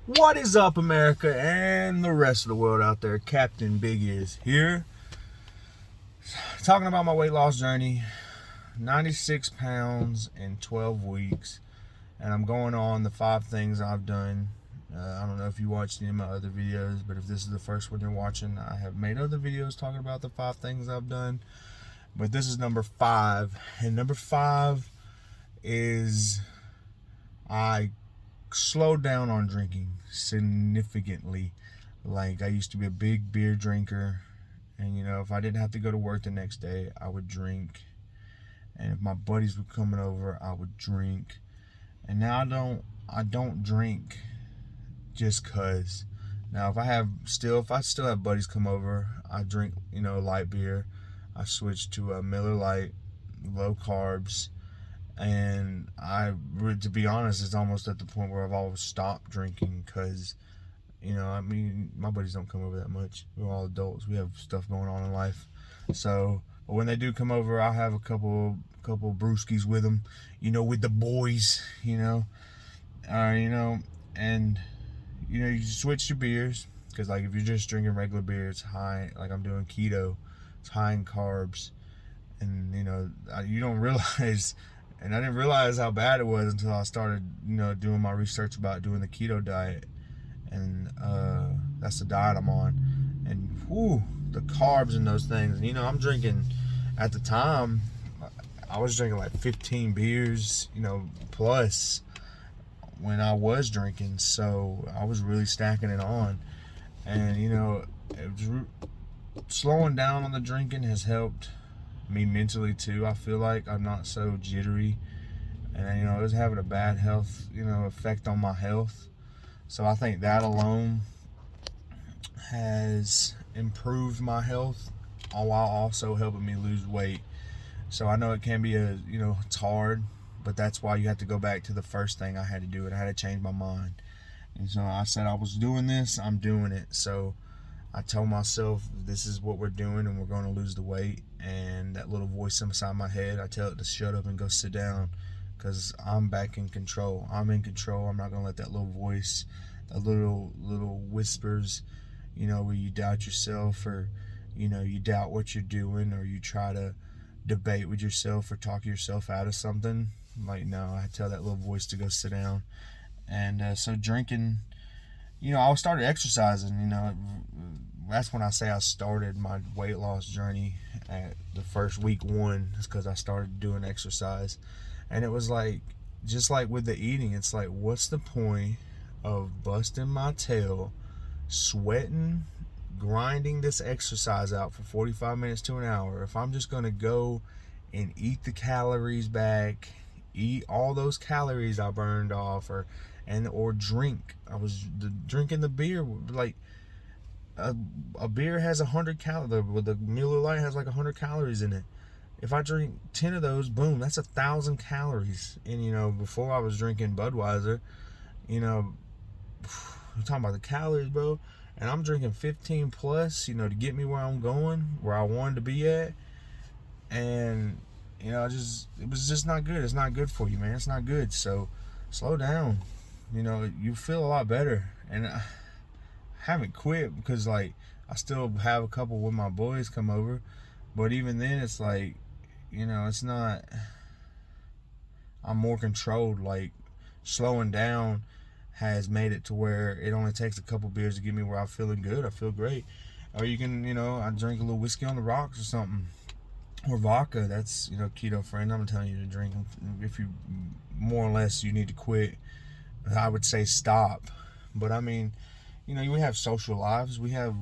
What is up, America and the rest of the world out there? Captain Big Ears here, talking about my weight loss journey. 96 pounds in 12 weeks, and I'm going on the 5 things I've done. I don't know if you watched any of my other videos, but if this is the first one you're watching, I have made other videos talking about the 5 things I've done, but this is number 5. And number 5 is I slowed down on drinking significantly. Like, I used to be a big beer drinker, and if I didn't have to go to work the next day, I would drink. And if my buddies were coming over, I would drink. And now I don't drink just cause. Now if I still have buddies come over, I drink, light beer. I switch to a Miller Lite, low carbs. And to be honest, it's almost at the point where I've always stopped drinking because, my buddies don't come over that much. We're all adults. We have stuff going on in life. So, but when they do come over, I'll have a couple brewskis with them, with the boys, and, you switch to beers because, like, if you're just drinking regular beer, it's high, like I'm doing keto, it's high in carbs. And, you don't realize... And I didn't realize how bad it was until I started, doing my research about doing the keto diet. And that's the diet I'm on. And the carbs in those things. And, I'm drinking, at the time, I was drinking like 15 beers, plus when I was drinking. So I was really stacking it on. And, slowing down on the drinking has helped me mentally too. I feel like I'm not so jittery, and it was having a bad health effect on my health. So I think that alone has improved my health while also helping me lose weight. So I know it can be it's hard, but that's why you have to go back to the first thing I had to do, and I had to change my mind. And so I said I was doing this, I'm doing it. So I told myself this is what we're doing, and we're going to lose the weight. And that little voice inside my head, I tell it to shut up and go sit down, because I'm back in control. I'm in control. I'm not going to let that little voice, that little whispers, where you doubt yourself, or you doubt what you're doing, or you try to debate with yourself or talk yourself out of something. Like, no, I tell that little voice to go sit down. And so drinking, I started exercising. That's when I say I started my weight loss journey at the first week 1. It's because I started doing exercise. And it was like, just like with the eating, it's like, what's the point of busting my tail, sweating, grinding this exercise out for 45 minutes to an hour, if I'm just going to go and eat the calories back, eat all those calories I burned off, or drink. I was drinking the beer, like, a beer has 100 calories. The Miller Lite has like 100 calories in it. If I drink 10 of those, boom, that's 1,000 calories. And before I was drinking Budweiser, I'm talking about the calories, bro. And I'm drinking 15 plus, to get me where I'm going, where I wanted to be at. And it was just not good. It's not good for you, man. It's not good. So slow down. You feel a lot better. And I haven't quit because, like, I still have a couple with my boys come over, but even then it's like, it's not, I'm more controlled. Like, slowing down has made it to where it only takes a couple beers to get me where I'm feeling good. I feel great. Or you can, I drink a little whiskey on the rocks or something, or vodka. That's, keto friend, I'm telling you to drink. If you, more or less, you need to quit, I would say stop. But I mean, we have social lives. We have,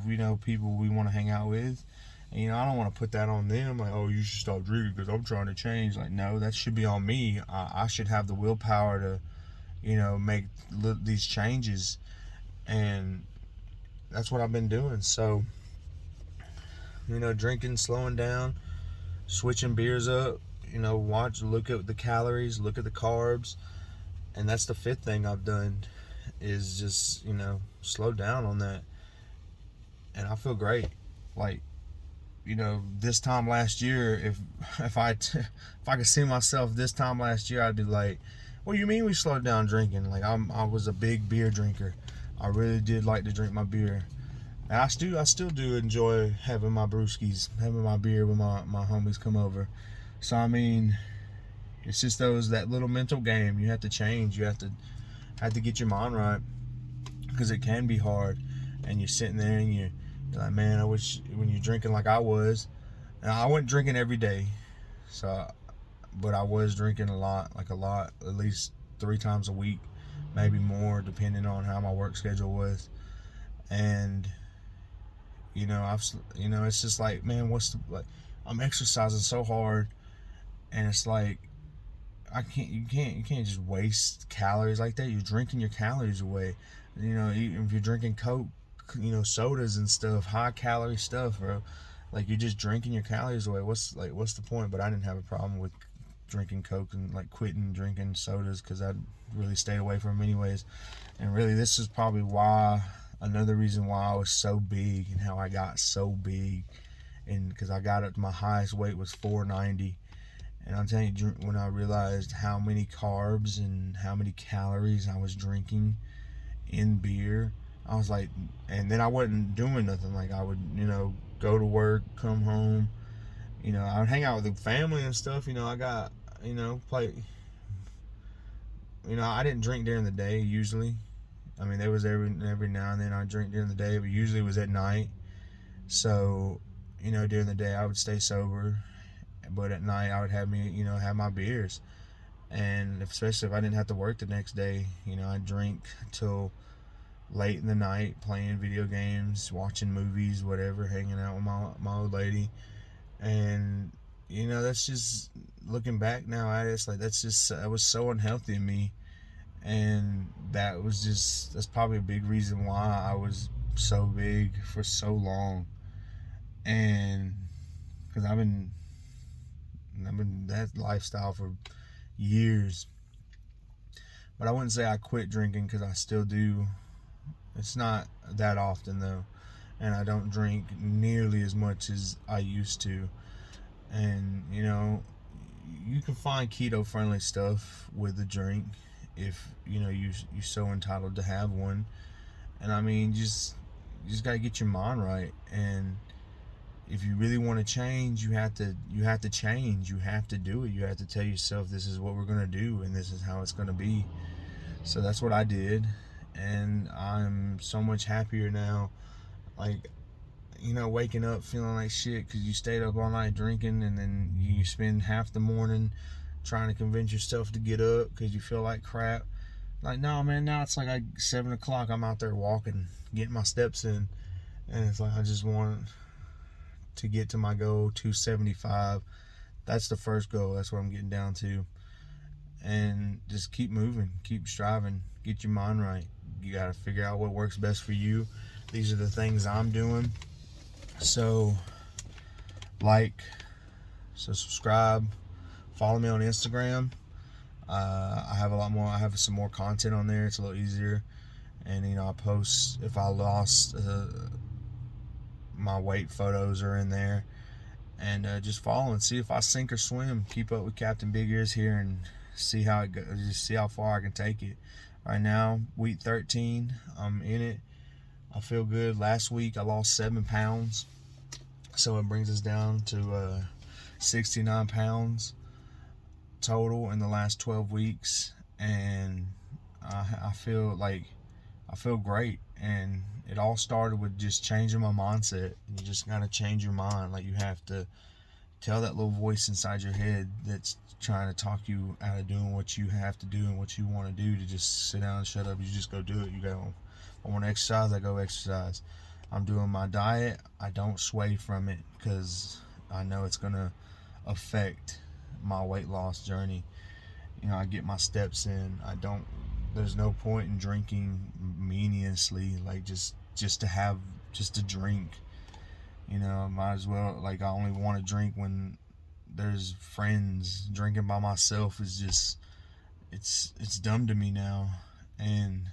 people we want to hang out with. And, I don't want to put that on them. Like, oh, you should stop drinking because I'm trying to change. Like, no, that should be on me. I should have the willpower to, make these changes. And that's what I've been doing. So, drinking, slowing down, switching beers up, look at the calories, look at the carbs. And that's the 5th thing I've done, is just, slow down on that. And I feel great. Like, this time last year, if I could see myself this time last year, I'd be like, what do you mean we slowed down drinking? Like, I was a big beer drinker. I really did like to drink my beer. And I still do enjoy having my brewskis, having my beer when my homies come over. So I mean, it's just that little mental game. You have to change. You have to get your mind right, because it can be hard. And you're sitting there and you're like, man, I wish, when you're drinking like I was. And I wasn't drinking every day, but I was drinking a lot, at least 3 times a week, maybe more, depending on how my work schedule was. And it's just like, man, I'm exercising so hard, and it's like, you can't just waste calories like that. You're drinking your calories away. Even if you're drinking Coke, sodas and stuff, high calorie stuff, bro. Like, you're just drinking your calories away. What's the point? But I didn't have a problem with drinking Coke and like quitting drinking sodas, because I really stayed away from them anyways. And really, this is probably another reason why I was so big, and how I got so big, and because I got up to my highest weight was 490. And I'm telling you, when I realized how many carbs and how many calories I was drinking in beer, I was like, and then I wasn't doing nothing. Like, I would, go to work, come home, I would hang out with the family and stuff. I got, play, I didn't drink during the day usually. I mean, there was every now and then I drink during the day, but usually it was at night. So, during the day I would stay sober, but at night I would have my beers. And especially if I didn't have to work the next day, I'd drink till late in the night, playing video games, watching movies, whatever, hanging out with my old lady. And that's just, looking back now at it, it's like, that was so unhealthy in me. And that's probably a big reason why I was so big for so long. And because I've been that lifestyle for years. But I wouldn't say I quit drinking, because I still do. It's not that often though, and I don't drink nearly as much as I used to. And you can find keto friendly stuff with the drink, if you're so entitled to have one. And I mean, you just gotta get your mind right. And if you really want to change, you have to change. You have to do it. You have to tell yourself, this is what we're gonna do, and this is how it's gonna be. So that's what I did, and I'm so much happier now. Like, waking up feeling like shit because you stayed up all night drinking, and then you spend half the morning trying to convince yourself to get up because you feel like crap. Like, no, man, now it's like 7 o'clock, I'm out there walking, getting my steps in, and it's like, I just want to get to my goal, 275. That's the first goal. That's what I'm getting down to. And just keep moving, keep striving, get your mind right. You got to figure out what works best for you. These are the things I'm doing. So subscribe, follow me on Instagram. I have some more content on there. It's a little easier. And I post if I lost, my weight photos are in there. And just follow and see if I sink or swim. Keep up with Captain Big Ears here and see how it goes. Just see how far I can take it. Right now, week 13, I'm in it. I feel good. Last week I lost 7 pounds, so it brings us down to 69 pounds total in the last 12 weeks. And I feel great. And it all started with just changing my mindset. You just gotta change your mind. Like, you have to tell that little voice inside your head that's trying to talk you out of doing what you have to do and what you want to do, to just sit down and shut up. You just go do it. You go, I want to exercise, I go exercise. I'm doing my diet. I don't sway from it, because I know it's going to affect my weight loss journey. I get my steps in. There's no point in drinking meaninglessly, like just to drink. Might as well, like, I only want to drink when there's friends. Drinking by myself is just, it's dumb to me now. And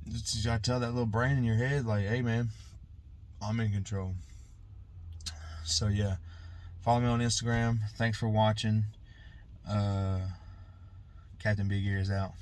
you gotta tell that little brain in your head, like, hey man, I'm in control. So yeah, follow me on Instagram. Thanks for watching. Captain Big Ears out.